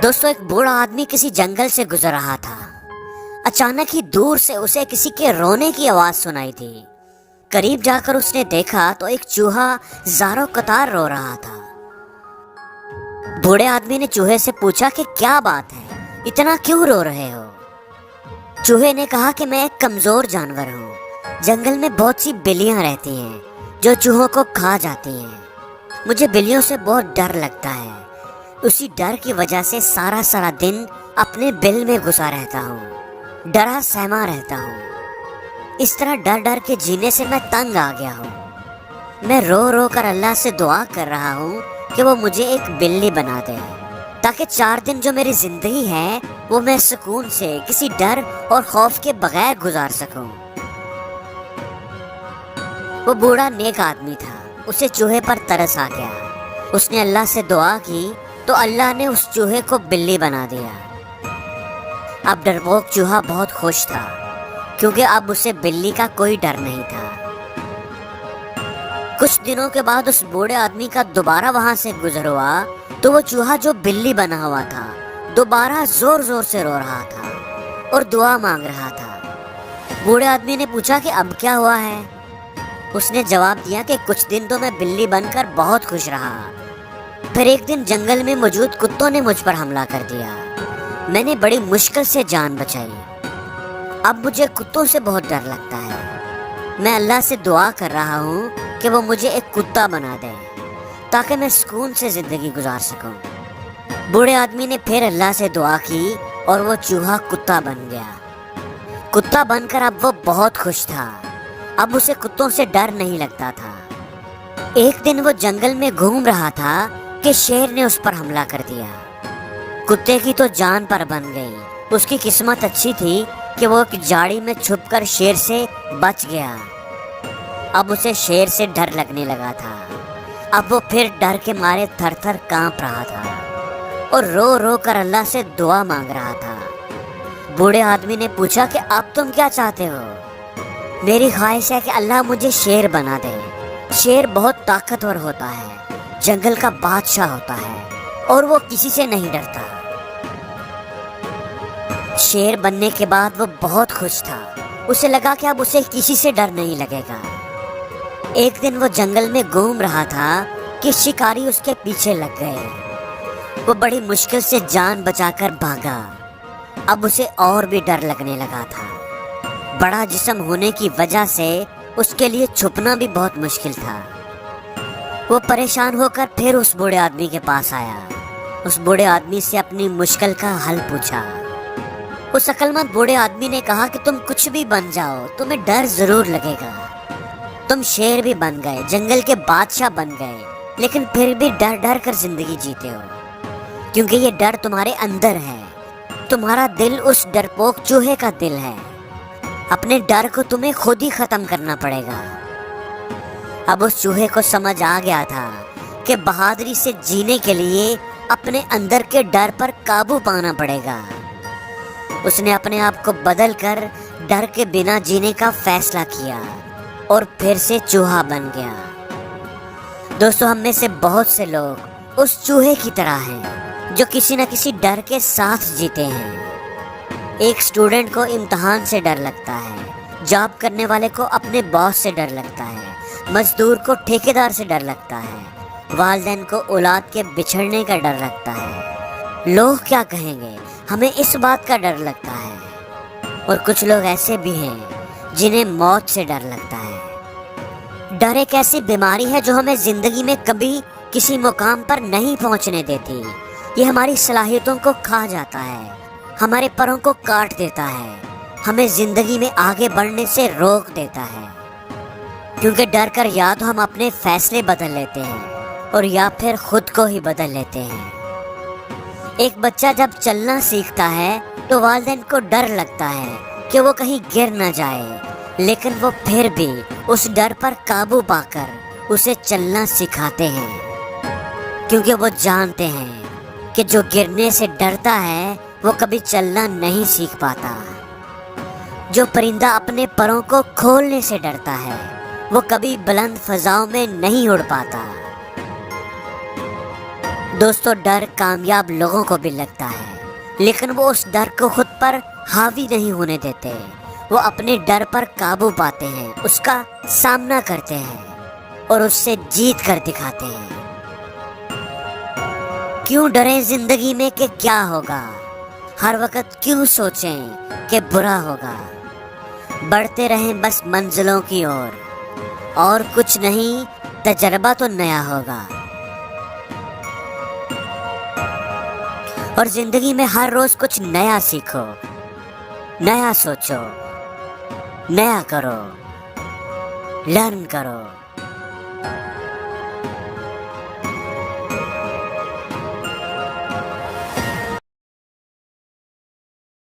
दोस्तों, एक बूढ़ा आदमी किसी जंगल से गुजर रहा था। अचानक ही दूर से उसे किसी के रोने की आवाज सुनाई दी। करीब जाकर उसने देखा तो एक चूहा ज़ारों कतार रो रहा था। बूढ़े आदमी ने चूहे से पूछा कि क्या बात है, इतना क्यों रो रहे हो? चूहे ने कहा कि मैं एक कमजोर जानवर हूँ। जंगल में बहुत सी बिल्लियां रहती हैं जो चूहों को खा जाती हैं। मुझे बिल्लियों से बहुत डर लगता है। उसी डर की वजह से सारा दिन अपने बिल में घुसा रहता हूँ, डरा सहमा रहता हूँ। इस तरह डर डर के जीने से मैं तंग आ गया हूँ। मैं रो रो कर अल्लाह से दुआ कर रहा हूँ कि वो मुझे एक बिल्ली बना दे, ताकि 4 दिन जो मेरी जिंदगी है वो मैं सुकून से किसी डर और खौफ के बगैर गुजार सकूं। वो बूढ़ा नेक आदमी था, उसे चूहे पर तरस आ गया। उसने अल्लाह से दुआ की तो अल्लाह ने उस चूहे को बिल्ली बना दिया। अब डरपोक चूहा बहुत खुश था, क्योंकि अब उसे बिल्ली का कोई डर नहीं था। कुछ दिनों के बाद उस बूढ़े आदमी का दोबारा वहां से गुजर हुआ तो वो चूहा जो बिल्ली बना हुआ था दोबारा जोर जोर से रो रहा था और दुआ मांग रहा था। बूढ़े आदमी ने पूछा कि अब क्या हुआ है? उसने जवाब दिया कि कुछ दिन तो मैं बिल्ली बनकर बहुत खुश रहा, फिर एक दिन जंगल में मौजूद कुत्तों ने मुझ पर हमला कर दिया। मैंने बड़ी मुश्किल से जान बचाई। अब मुझे कुत्तों से बहुत डर लगता है। मैं अल्लाह से दुआ कर रहा हूँ कि वो मुझे एक कुत्ता बना दे, ताकि मैं सुकून से जिंदगी गुजार सकूं। बूढ़े आदमी ने फिर अल्लाह से दुआ की और वो चूहा कुत्ता बन गया। कुत्ता बनकर अब वो बहुत खुश था। अब उसे कुत्तों से डर नहीं लगता था। एक दिन वो जंगल में घूम रहा था कि शेर ने उस पर हमला कर दिया। कुत्ते की तो जान पर बन गई। उसकी किस्मत अच्छी थी कि वो एक झाड़ी में छुपकर शेर से बच गया। अब उसे शेर से डर लगने लगा था। अब वो फिर डर के मारे थर थर कांप रहा था और रो रो कर अल्लाह से दुआ मांग रहा था। बूढ़े आदमी ने पूछा कि अब तुम क्या चाहते हो? मेरी ख्वाहिश है कि अल्लाह मुझे शेर बना दे। शेर बहुत ताकतवर होता है, जंगल का बादशाह होता है और वो किसी से नहीं डरता। शेर बनने के बाद वो बहुत खुश था। उसे लगा कि अब उसे किसी से डर नहीं लगेगा। एक दिन वो जंगल में घूम रहा था कि शिकारी उसके पीछे लग गए। वो बड़ी मुश्किल से जान बचाकर भागा। अब उसे और भी डर लगने लगा था। बड़ा जिस्म होने की वजह से उसके लिए छुपना भी बहुत मुश्किल था। वो परेशान होकर फिर उस बूढ़े आदमी के पास आया। उस बूढ़े आदमी से अपनी मुश्किल का हल पूछा। उस अक्लमंद बूढ़े आदमी ने कहा कि तुम कुछ भी बन जाओ, तुम्हें डर जरूर लगेगा। तुम शेर भी बन गए, जंगल के बादशाह बन गए, लेकिन फिर भी डर डर कर जिंदगी जीते हो, क्योंकि ये डर तुम्हारे अंदर है। तुम्हारा दिल उस डरपोक चूहे का दिल है। अपने डर को तुम्हें खुद ही खत्म करना पड़ेगा। अब उस चूहे को समझ आ गया था कि बहादुरी से जीने के लिए अपने अंदर के डर पर काबू पाना पड़ेगा। उसने अपने आप को बदल कर डर के बिना जीने का फैसला किया और फिर से चूहा बन गया। दोस्तों, हम में से बहुत से लोग उस चूहे की तरह हैं जो किसी न किसी डर के साथ जीते हैं। एक स्टूडेंट को इम्तिहान से डर लगता है, जॉब करने वाले को अपने बॉस से डर लगता है, मजदूर को ठेकेदार से डर लगता है, वालिदैन को औलाद के बिछड़ने का डर लगता है। लोग क्या कहेंगे, हमें इस बात का डर लगता है। और कुछ लोग ऐसे भी हैं जिन्हें मौत से डर लगता है। डर एक ऐसी बीमारी है जो हमें जिंदगी में कभी किसी मुकाम पर नहीं पहुंचने देती। ये हमारी सलाहियतों को खा जाता है, हमारे परों को काट देता है, हमें जिंदगी में आगे बढ़ने से रोक देता है। क्योंकि डर कर या तो हम अपने फैसले बदल लेते हैं और या फिर खुद को ही बदल लेते हैं। एक बच्चा जब चलना सीखता है तो वालिदैन को डर लगता है कि वो कहीं गिर न जाए, लेकिन वो फिर भी उस डर पर काबू पाकर उसे चलना सिखाते हैं, क्योंकि वो जानते हैं कि जो गिरने से डरता है वो कभी चलना नहीं सीख पाता। जो परिंदा अपने परों को खोलने से डरता है वो कभी बुलंद फजाओं में नहीं उड़ पाता। دوستو ڈر کامیاب لوگوں کو بھی لگتا ہے، لیکن وہ اس ڈر کو خود پر حاوی نہیں ہونے دیتے۔ وہ اپنے ڈر پر قابو پاتے ہیں، اس کا سامنا کرتے ہیں اور اس سے جیت کر دکھاتے ہیں۔ کیوں ڈریں زندگی میں کہ کیا ہوگا؟ ہر وقت کیوں سوچیں کہ برا ہوگا؟ بڑھتے رہیں بس منزلوں کی اور کچھ نہیں، تجربہ تو نیا ہوگا۔ اور زندگی میں ہر روز کچھ نیا سیکھو، نیا سوچو، نیا کرو، لرن کرو۔